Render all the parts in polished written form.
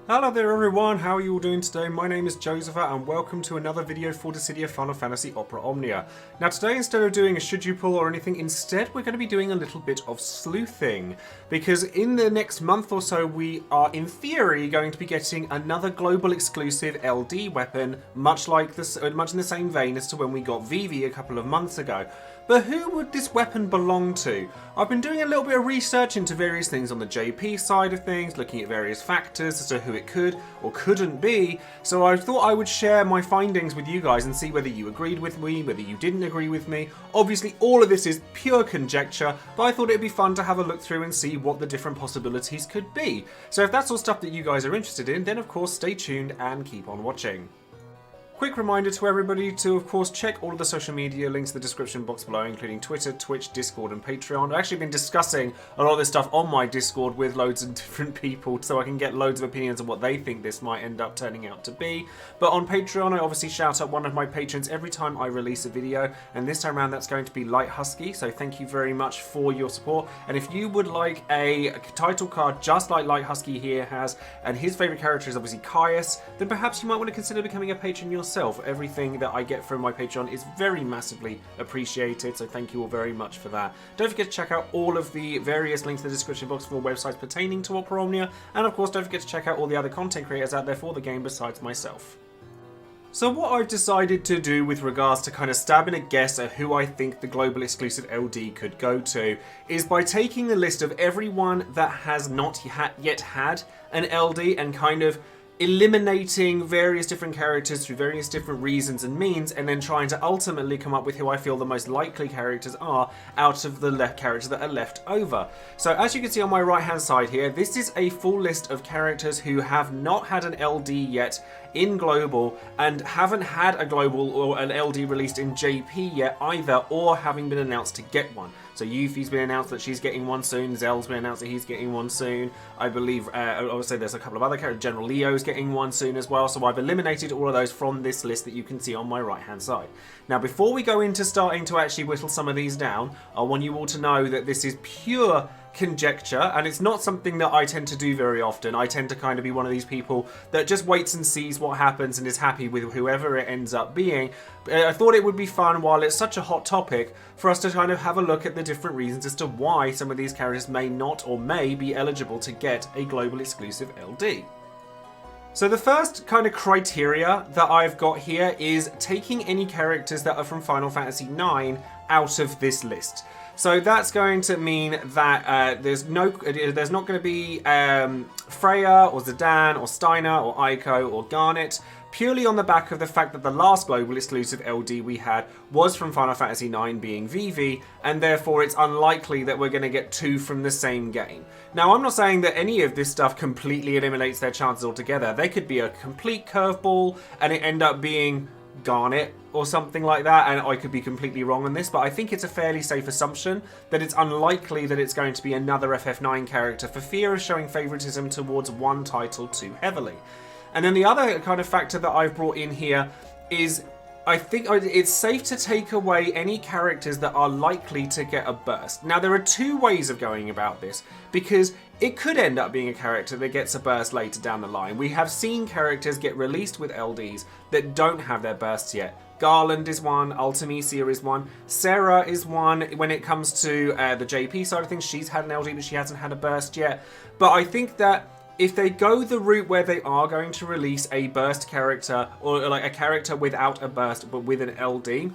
Hello there everyone, how are you all doing today? My name is Joesephyr and welcome to another video for Dissidia Final Fantasy Opera Omnia. Now today, instead of doing a should you pull or anything, instead we're going to be doing a little bit of sleuthing. Because in the next month or so we are in theory going to be getting another global exclusive LD weapon, much in the same vein as to when we got Vivi a couple of months ago. But who would this weapon belong to? I've been doing a little bit of research into various things on the JP side of things, looking at various factors as to who it could or couldn't be, so I thought I would share my findings with you guys and see whether you agreed with me, whether you didn't agree with me. Obviously all of this is pure conjecture, but I thought it'd be fun to have a look through and see what the different possibilities could be. So if that's all stuff that you guys are interested in, then of course stay tuned and keep on watching. Quick reminder to everybody to, of course, check all of the social media links in the description box below, including Twitter, Twitch, Discord, and Patreon. I've actually been discussing a lot of this stuff on my Discord with loads of different people, so I can get loads of opinions on what they think this might end up turning out to be. But on Patreon, I obviously shout out one of my patrons every time I release a video, and this time around that's going to be Light Husky, so thank you very much for your support. And if you would like a title card just like Light Husky here has, and his favourite character is obviously Caius, then perhaps you might want to consider becoming a patron yourself. Everything that I get from my Patreon is very massively appreciated, so thank you all very much for that. Don't forget to check out all of the various links in the description box for websites pertaining to Opera Omnia, and of course don't forget to check out all the other content creators out there for the game besides myself. So what I've decided to do with regards to kind of stabbing a guess at who I think the global exclusive LD could go to is by taking a list of everyone that has not yet had an LD and kind of eliminating various different characters through various different reasons and means, and then trying to ultimately come up with who I feel the most likely characters are out of the characters that are left over. So as you can see on my right hand side here, this is a full list of characters who have not had an LD yet in global and haven't had a global or an LD released in JP yet either, or having been announced to get one. So Yuffie's been announced that she's getting one soon, Zell's been announced that he's getting one soon, I believe, obviously there's a couple of other characters, General Leo's getting one soon as well, so I've eliminated all of those from this list that you can see on my right hand side. Now before we go into starting to actually whittle some of these down, I want you all to know that this is pure conjecture, and it's not something that I tend to do very often. I tend to kind of be one of these people that just waits and sees what happens and is happy with whoever it ends up being. I thought it would be fun, while it's such a hot topic, for us to kind of have a look at the different reasons as to why some of these characters may not or may be eligible to get a global exclusive LD. So the first kind of criteria that I've got here is taking any characters that are from Final Fantasy IX out of this list. So that's going to mean that there's not going to be Freya or Zidane or Steiner or Aiko or Garnet, purely on the back of the fact that the last global exclusive LD we had was from Final Fantasy IX, being Vivi, and therefore it's unlikely that we're going to get two from the same game. Now, I'm not saying that any of this stuff completely eliminates their chances altogether. They could be a complete curveball and it end up being Garnet or something like that, and I could be completely wrong on this, but I think it's a fairly safe assumption that it's unlikely that it's going to be another FF9 character, for fear of showing favoritism towards one title too heavily. And then the other kind of factor that I've brought in here is I think it's safe to take away any characters that are likely to get a burst. Now, there are two ways of going about this, because it could end up being a character that gets a burst later down the line. We have seen characters get released with LDs that don't have their bursts yet. Garland is one, Ultimisia is one, Sarah is one. When it comes to the JP side of things, she's had an LD, but she hasn't had a burst yet. But I think that if they go the route where they are going to release a burst character, or like a character without a burst but with an LD,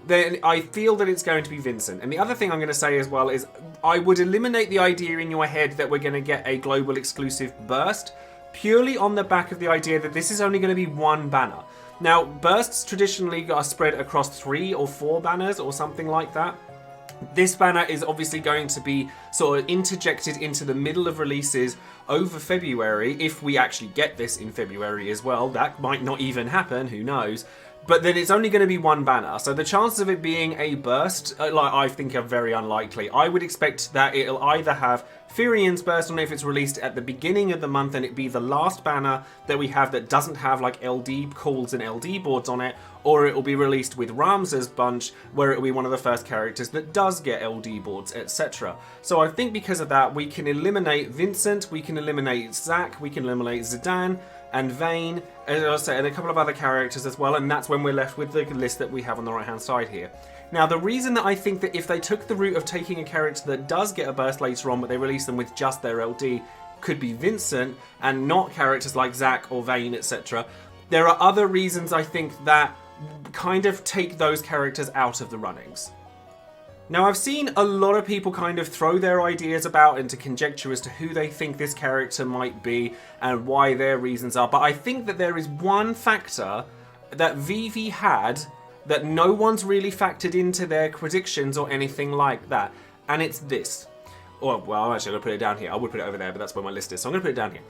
then I feel that it's going to be Vincent. And the other thing I'm going to say as well is I would eliminate the idea in your head that we're going to get a global exclusive burst, purely on the back of the idea that this is only going to be one banner. Now, bursts traditionally are spread across 3 or 4 banners or something like that. This banner is obviously going to be sort of interjected into the middle of releases over February, if we actually get this in February as well. That might not even happen, who knows. But then it's only going to be one banner, so the chances of it being a burst, I think, are very unlikely. I would expect that it'll either have Firian's burst on it if it's released at the beginning of the month and it be the last banner that we have that doesn't have like LD calls and LD boards on it, or it will be released with Ramza's bunch where it will be one of the first characters that does get LD boards, etc. So I think because of that, we can eliminate Vincent, we can eliminate Zack, we can eliminate Zidane and Vayne, and as I say, and a couple of other characters as well, and that's when we're left with the list that we have on the right-hand side here. Now, the reason that I think that if they took the route of taking a character that does get a burst later on, but they release them with just their LD, could be Vincent, and not characters like Zack or Vayne, etc. There are other reasons I think that kind of take those characters out of the runnings. Now, I've seen a lot of people kind of throw their ideas about into conjecture as to who they think this character might be and why their reasons are, but I think that there is one factor that Vivi had that no one's really factored into their predictions or anything like that, and it's this. Or, well, actually, I'm going to put it down here. I would put it over there, but that's where my list is, so I'm going to put it down here.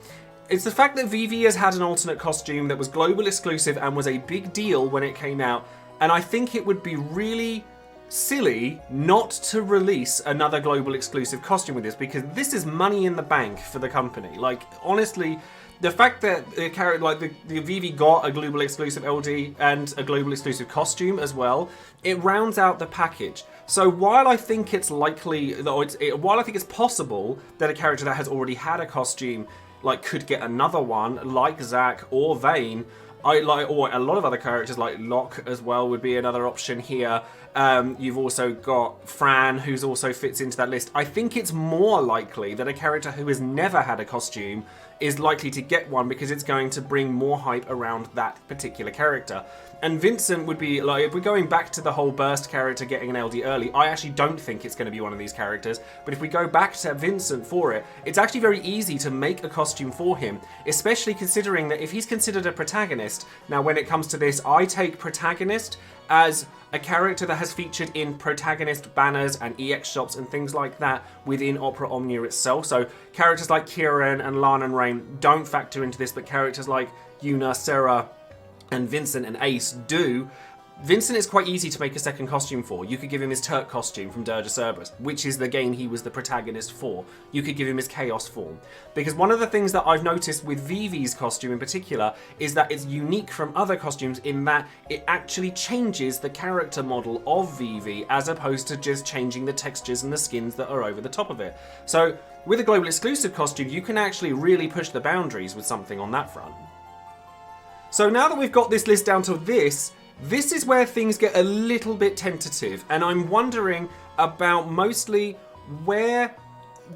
It's the fact that Vivi has had an alternate costume that was global exclusive and was a big deal when it came out, and I think it would be really silly not to release another global exclusive costume with this, because this is money in the bank for the company. Like, honestly, the fact that the character, like the Vivi got a global exclusive LD and a global exclusive costume as well, it rounds out the package. So while I think it's likely, while I think it's possible that a character that has already had a costume like could get another one, like Zack or Vayne, or a lot of other characters like Locke as well would be another option here. You've also got Fran, who's also fits into that list. I think it's more likely that a character who has never had a costume is likely to get one because it's going to bring more hype around that particular character. And Vincent would be, like, if we're going back to the whole burst character getting an LD early, I actually don't think it's going to be one of these characters. But if we go back to Vincent for it, it's actually very easy to make a costume for him, especially considering that if he's considered a protagonist, now when it comes to this, I take protagonist as a character that has featured in protagonist banners and EX shops and things like that within Opera Omnia itself. So characters like Kieran and Lana and Rain don't factor into this, but characters like Yuna, Sarah, and Vincent and Ace do. Vincent is quite easy to make a second costume for. You could give him his Turk costume from Dirge of Cerberus, which is the game he was the protagonist for. You could give him his Chaos form. Because one of the things that I've noticed with Vivi's costume in particular is that it's unique from other costumes in that it actually changes the character model of Vivi as opposed to just changing the textures and the skins that are over the top of it. So with a global exclusive costume, you can actually really push the boundaries with something on that front. So now that we've got this list down to this is where things get a little bit tentative, and I'm wondering about mostly where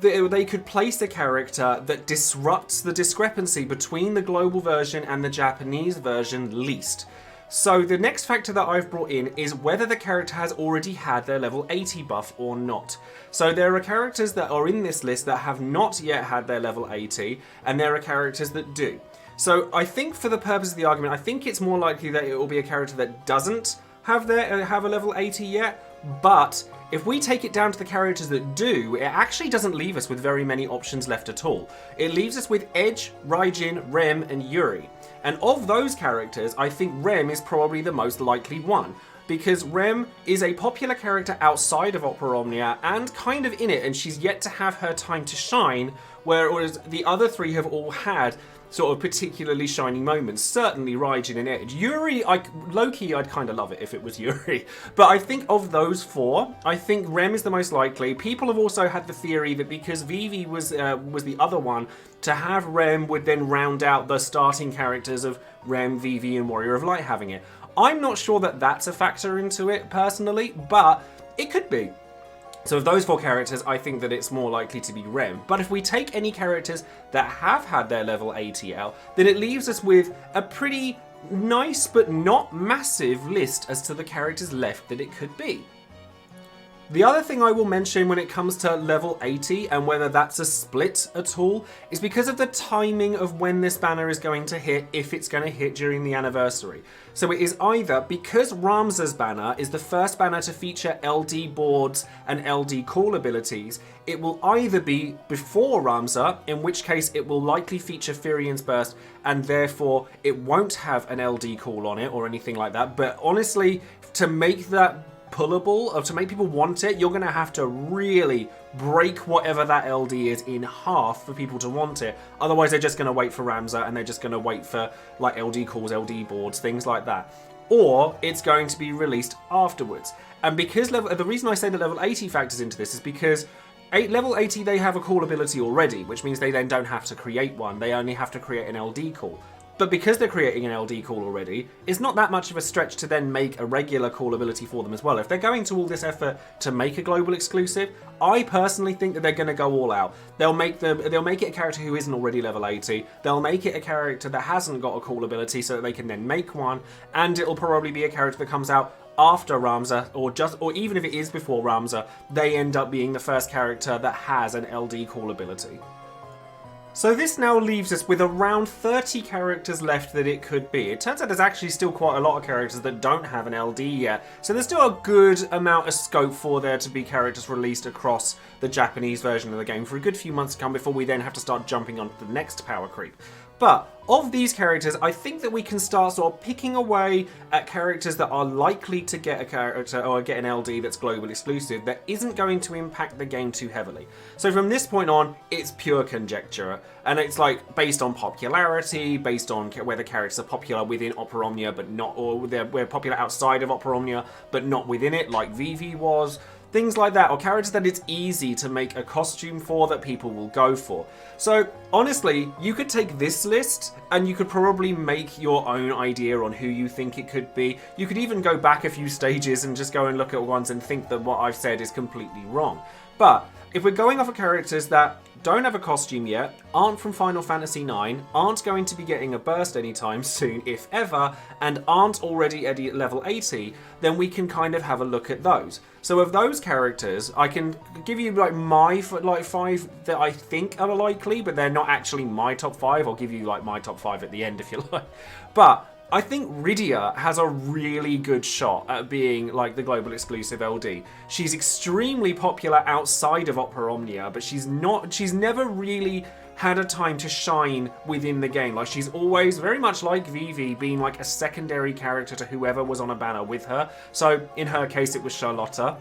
they could place a character that disrupts the discrepancy between the global version and the Japanese version least. So the next factor that I've brought in is whether the character has already had their level 80 buff or not. So there are characters that are in this list that have not yet had their level 80, and there are characters that do. So I think for the purpose of the argument, I think it's more likely that it will be a character that doesn't have a level 80 yet, but if we take it down to the characters that do, it actually doesn't leave us with very many options left at all. It leaves us with Edge, Raijin, Rem, and Yuri. And of those characters, I think Rem is probably the most likely one, because Rem is a popular character outside of Opera Omnia and kind of in it, and she's yet to have her time to shine, whereas the other three have all had sort of particularly shining moments. Certainly Raijin and Edge. Yuri, low-key, I'd kind of love it if it was Yuri. But I think of those four, I think Rem is the most likely. People have also had the theory that because Vivi was the other one, to have Rem would then round out the starting characters of Rem, Vivi, and Warrior of Light having it. I'm not sure that that's a factor into it, personally, but it could be. So of those four characters, I think that it's more likely to be Rem. But if we take any characters that have had their level 80L, then it leaves us with a pretty nice but not massive list as to the characters left that it could be. The other thing I will mention when it comes to level 80 and whether that's a split at all is because of the timing of when this banner is going to hit, if it's going to hit during the anniversary. So it is either because Ramza's banner is the first banner to feature LD boards and LD call abilities, it will either be before Ramza, in which case it will likely feature Firian's Burst and therefore it won't have an LD call on it or anything like that. But honestly, to make that pullable, or to make people want it, you're going to have to really break whatever that LD is in half for people to want it. Otherwise, they're just going to wait for Ramza and they're just going to wait for like LD calls, LD boards, things like that. Or it's going to be released afterwards. And because the reason I say the level 80 factors into this is because level 80, they have a call ability already, which means they then don't have to create one. They only have to create an LD call. But because they're creating an LD call already, it's not that much of a stretch to then make a regular call ability for them as well. If they're going to all this effort to make a global exclusive, I personally think that they're going to go all out. They'll make it a character who isn't already level 80. They'll make it a character that hasn't got a call ability so that they can then make one, and it'll probably be a character that comes out after Ramza, or even if it is before Ramza, they end up being the first character that has an LD call ability. So this now leaves us with around 30 characters left that it could be. It turns out there's actually still quite a lot of characters that don't have an LD yet, so there's still a good amount of scope for there to be characters released across the Japanese version of the game for a good few months to come before we then have to start jumping on to the next power creep. But of these characters, I think that we can start sort of picking away at characters that are likely to get a character or get an LD that's global exclusive that isn't going to impact the game too heavily. So from this point on, it's pure conjecture, and it's like based on popularity, based on whether characters are popular within Opera Omnia but not, or they're popular outside of Opera Omnia but not within it, like Vivi was. Things like that, or characters that it's easy to make a costume for that people will go for. So, honestly, you could take this list and you could probably make your own idea on who you think it could be. You could even go back a few stages and just go and look at ones and think that what I've said is completely wrong. But, if we're going off of characters that don't have a costume yet, aren't from Final Fantasy IX, aren't going to be getting a burst anytime soon, if ever, and aren't already at level 80, then we can kind of have a look at those. So of those characters, I can give you like my 5 that I think are likely, but they're not actually my top 5. I'll give you like my top 5 at the end if you like. But I think Rydia has a really good shot at being like the global exclusive LD. She's extremely popular outside of Opera Omnia, but she's never really had a time to shine within the game. Like, she's always, very much like Vivi, been like a secondary character to whoever was on a banner with her. So in her case, it was Charlotta.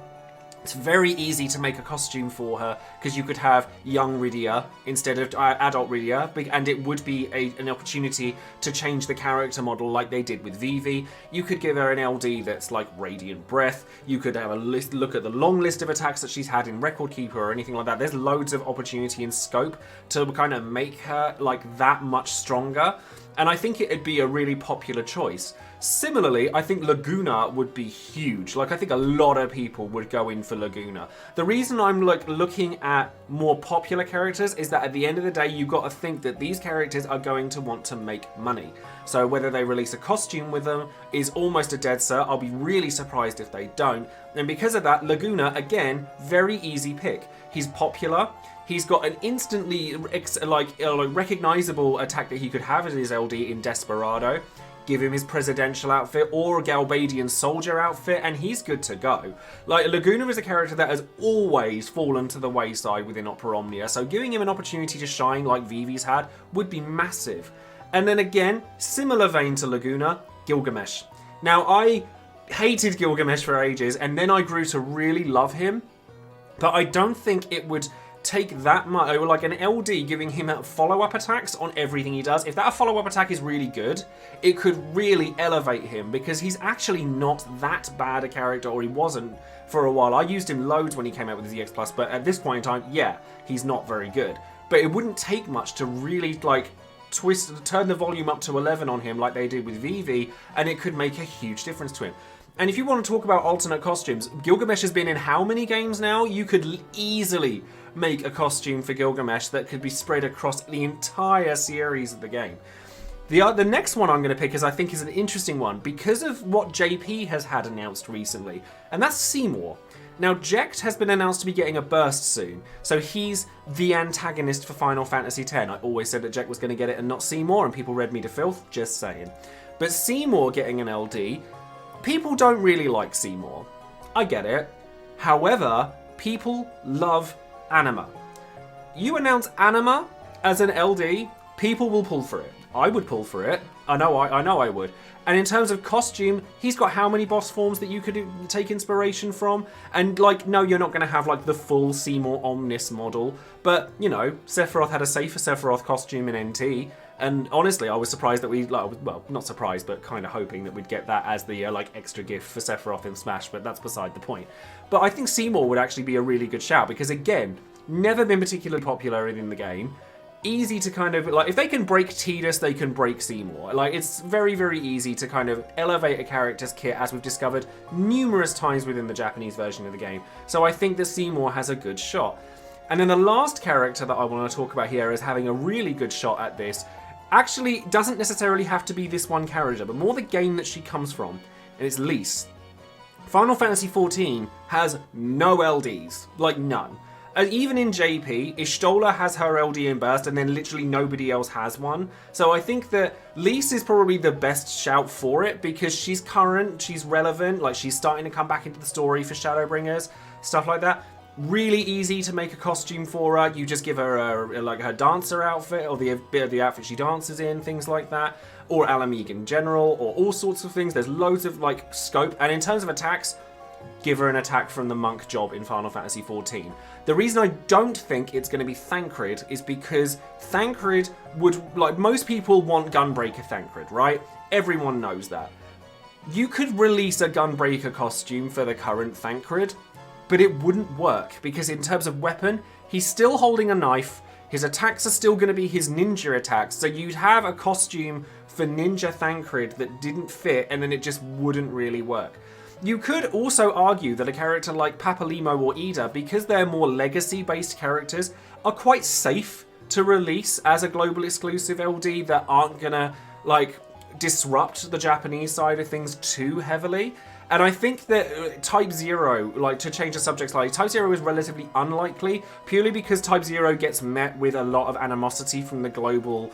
It's very easy to make a costume for her because you could have young Rydia instead of adult Rydia, and it would be an opportunity to change the character model like they did with Vivi. You could give her an LD that's like Radiant Breath. You could have a look at the long list of attacks that she's had in Record Keeper or anything like that. There's loads of opportunity and scope to kind of make her like that much stronger. And I think it'd be a really popular choice. Similarly, I think Laguna would be huge. Like, I think a lot of people would go in for Laguna. The reason I'm like looking at more popular characters is that at the end of the day, you've got to think that these characters are going to want to make money. So whether they release a costume with them is almost a dead cert. I'll be really surprised if they don't. And because of that, Laguna, again, very easy pick. He's popular. He's got an instantly recognizable attack that he could have as his LD in Desperado. Give him his presidential outfit or a Galbadian soldier outfit, and he's good to go. Like, Laguna is a character that has always fallen to the wayside within Opera Omnia, so giving him an opportunity to shine like Vivi's had would be massive. And then again, similar vein to Laguna, Gilgamesh. Now, I hated Gilgamesh for ages, and then I grew to really love him, but I don't think it would take that much, like an LD giving him follow-up attacks on everything he does. If that follow-up attack is really good, it could really elevate him, because he's actually not that bad a character, or he wasn't for a while. I used him loads when he came out with his EX Plus, but at this point in time, yeah, he's not very good. But it wouldn't take much to really like turn the volume up to 11 on him like they did with Vivi, and it could make a huge difference to him. And if you want to talk about alternate costumes, Gilgamesh has been in how many games now? You could easily make a costume for Gilgamesh that could be spread across the entire series of the game. The next one I'm going to pick I think is an interesting one because of what JP has had announced recently, and that's Seymour. Now, Jecht has been announced to be getting a burst soon, so he's the antagonist for Final Fantasy X. I always said that Jecht was going to get it and not Seymour, and people read me to filth, just saying. But Seymour getting an LD, people don't really like Seymour. I get it. However, people love Anima. You announce Anima as an LD, people will pull for it. I would pull for it. I know I would. And in terms of costume, he's got how many boss forms that you could take inspiration from? And like, no, you're not going to have like the full Seymour Omnis model, but you know, Sephiroth had a safer Sephiroth costume in NT. And honestly, I was surprised that well, not surprised, but kind of hoping that we'd get that as the like extra gift for Sephiroth in Smash, but that's beside the point. But I think Seymour would actually be a really good shout, because again, never been particularly popular in the game. Easy to kind of, like, if they can break Tidus, they can break Seymour. Like, it's very, very easy to kind of elevate a character's kit, as we've discovered numerous times within the Japanese version of the game. So I think that Seymour has a good shot. And then the last character that I want to talk about here as having a really good shot at this actually doesn't necessarily have to be this one character, but more the game that she comes from, and it's Lise. Final Fantasy XIV has no LDs, like none. Even in JP, Ishtola has her LD in Burst, and then literally nobody else has one. So I think that Lise is probably the best shout for it, because she's current, she's relevant, like she's starting to come back into the story for Shadowbringers, stuff like that. Really easy to make a costume for her. You just give her like her dancer outfit, or the bit of the outfit she dances in, things like that, or Alamig in general, or all sorts of things. There's loads of like scope, and in terms of attacks, give her an attack from the monk job in Final Fantasy XIV. The reason I don't think it's going to be Thancred is because Thancred would, like, most people want Gunbreaker Thancred, right? Everyone knows that. You could release a Gunbreaker costume for the current Thancred, but it wouldn't work, because in terms of weapon, he's still holding a knife, his attacks are still going to be his ninja attacks, so you'd have a costume for Ninja Thancred that didn't fit, and then it just wouldn't really work. You could also argue that a character like Papalimo or Ida, because they're more legacy-based characters, are quite safe to release as a global exclusive LD that aren't gonna, like, disrupt the Japanese side of things too heavily. And I think that Type 0, like, to change the subject slightly, Type 0 is relatively unlikely, purely because Type 0 gets met with a lot of animosity from the global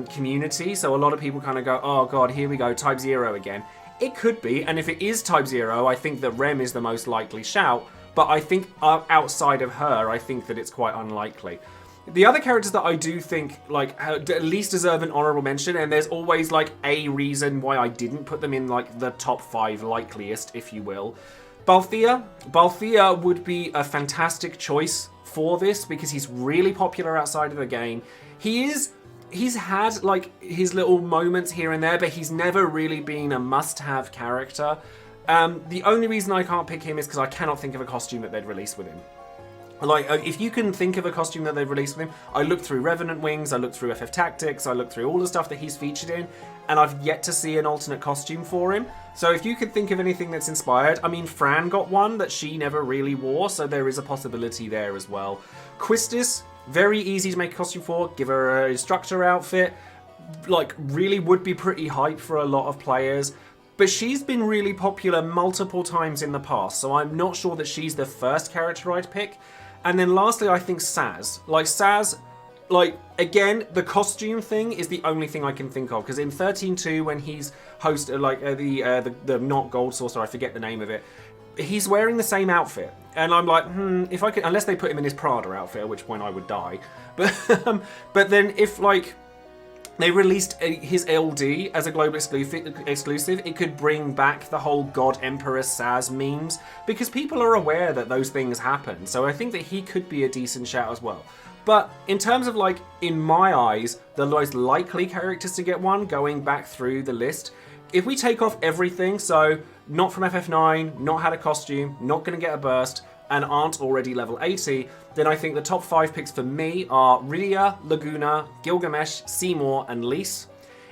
community. So a lot of people kind of go, oh god, here we go, Type 0 again. It could be, and if it is Type 0, I think that Rem is the most likely shout, but I think outside of her, I think that it's quite unlikely. The other characters that I do think, like, at least deserve an honourable mention, and there's always, like, a reason why I didn't put them in, like, the top 5 likeliest, if you will. Balthea. Balthea would be a fantastic choice for this, because he's really popular outside of the game. He's had, like, his little moments here and there, but he's never really been a must-have character. The only reason I can't pick him is because I cannot think of a costume that they'd release with him. Like, if you can think of a costume that they've released with him, I looked through Revenant Wings, I looked through FF Tactics, I looked through all the stuff that he's featured in, and I've yet to see an alternate costume for him. So if you could think of anything that's inspired, I mean, Fran got one that she never really wore, so there is a possibility there as well. Quistis, very easy to make a costume for, give her an instructor outfit, like, really would be pretty hype for a lot of players. But she's been really popular multiple times in the past, so I'm not sure that she's the first character I'd pick. And then lastly, I think Saz. Like, Saz, like, again, the costume thing is the only thing I can think of. Because in 13.2, when he's hosted, like, the not Gold Saucer, I forget the name of it, he's wearing the same outfit. And I'm like, if I could, unless they put him in his Prada outfit, at which point I would die. But then if, like, they released his LD as a global exclusive, it could bring back the whole God Emperor Saz memes, because people are aware that those things happen. So I think that he could be a decent shout as well. But in terms of, like, in my eyes, the most likely characters to get one, going back through the list, if we take off everything, so not from FF9, not had a costume, not going to get a burst, and aren't already level 80, then I think the top 5 picks for me are Rydia, Laguna, Gilgamesh, Seymour, and Lise.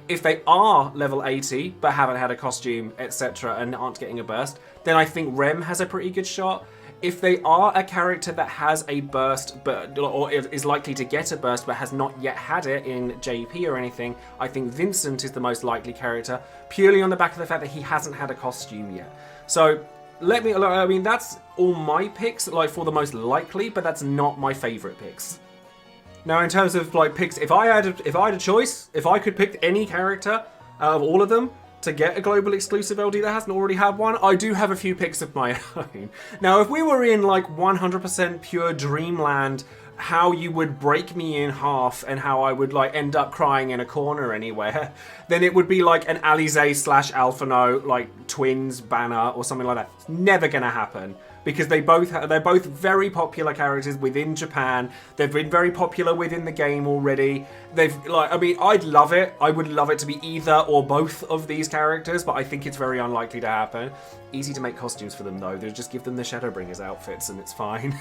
If they are level 80, but haven't had a costume, etc., and aren't getting a burst, then I think Rem has a pretty good shot. If they are a character that has a burst, or is likely to get a burst, but has not yet had it in JP or anything, I think Vincent is the most likely character, purely on the back of the fact that he hasn't had a costume yet. So, I mean, that's all my picks, like, for the most likely, but that's not my favourite picks. Now, in terms of, like, picks, if I had a choice, if I could pick any character out of all of them to get a global exclusive LD that hasn't already had one, I do have a few picks of my own. Now, if we were in, like, 100% pure dreamland, how you would break me in half and how I would, like, end up crying in a corner anywhere, then it would be like an Alize / Alphino, like, twins banner or something like that. It's never gonna happen, because they're both very popular characters within Japan. They've been very popular within the game already. I mean, I'd love it. I would love it to be either or both of these characters, but I think it's very unlikely to happen. Easy to make costumes for them though. They'll just give them the Shadowbringers outfits and it's fine.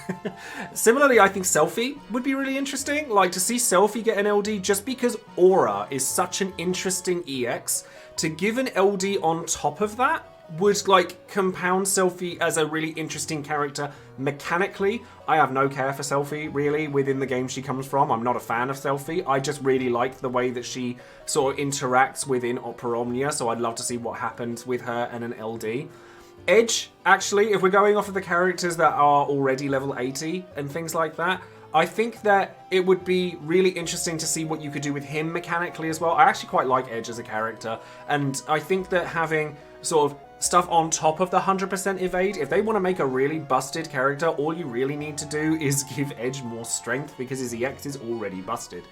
Similarly, I think Selphie would be really interesting. Like, to see Selphie get an LD, just because Aura is such an interesting EX, to give an LD on top of that would like compound Selphie as a really interesting character mechanically. I have no care for Selphie really within the game she comes from. I'm not a fan of Selphie. I just really like the way that she sort of interacts within Opera Omnia, so I'd love to see what happens with her and an LD. Edge, actually, if we're going off of the characters that are already level 80 and things like that, I think that it would be really interesting to see what you could do with him mechanically as well. I actually quite like Edge as a character, and I think that having sort of stuff on top of the 100% evade, if they want to make a really busted character, all you really need to do is give Edge more strength because his EX is already busted.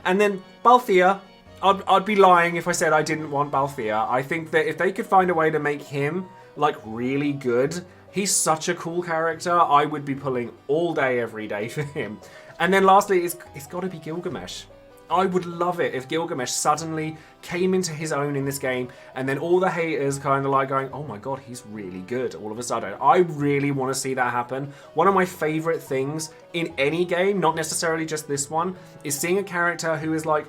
And then Balthea, I'd be lying if I said I didn't want Balthea. I think that if they could find a way to make him like really good, he's such a cool character. I would be pulling all day, every day for him. And then lastly, it's got to be Gilgamesh. I would love it if Gilgamesh suddenly came into his own in this game, and then all the haters kind of like going, oh my god, he's really good all of a sudden. I really want to see that happen. One of my favorite things in any game, not necessarily just this one, is seeing a character who is like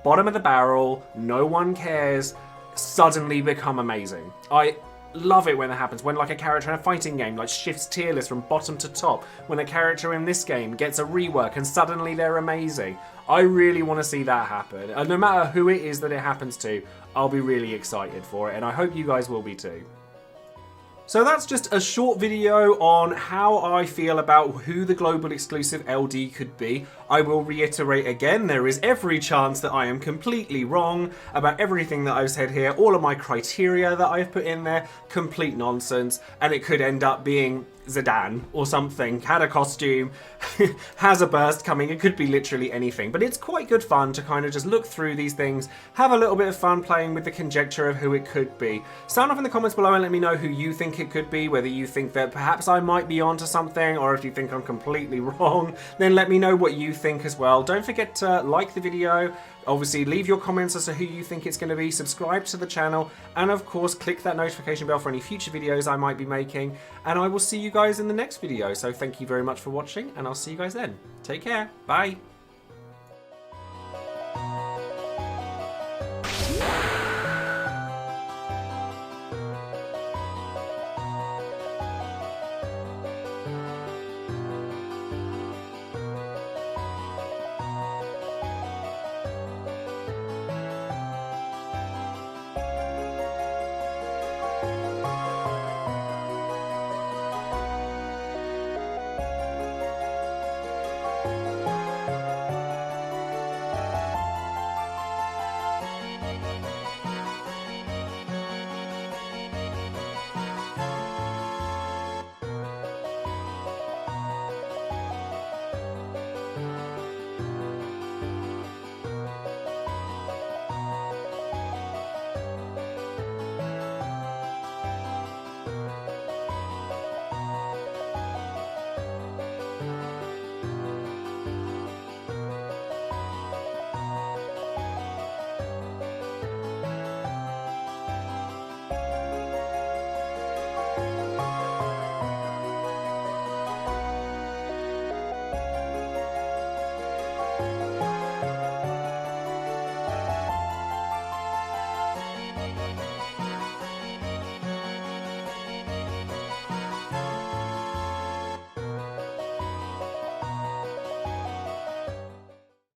bottom of the barrel, no one cares, suddenly become amazing. I love it when that happens, when like a character in a fighting game like shifts tier list from bottom to top, when a character in this game gets a rework and suddenly they're amazing. I really want to see that happen, and no matter who it is that it happens to, I'll be really excited for it, and I hope you guys will be too. So that's just a short video on how I feel about who the global exclusive LD could be. I will reiterate again, there is every chance that I am completely wrong about everything that I've said here. All of my criteria that I've put in there, complete nonsense, and it could end up being Zidane or something, had a costume, has a burst coming. It could be literally anything, but it's quite good fun to kind of just look through these things, have a little bit of fun playing with the conjecture of who it could be. Sound off in the comments below and let me know who you think it could be, whether you think that perhaps I might be onto something, or if you think I'm completely wrong, then let me know what you think as well. Don't forget to like the video, obviously leave your comments as to who you think it's going to be, subscribe to the channel, and of course click that notification bell for any future videos I might be making, and I will see you guys in the next video. So thank you very much for watching, and I'll see you guys then. Take care, bye!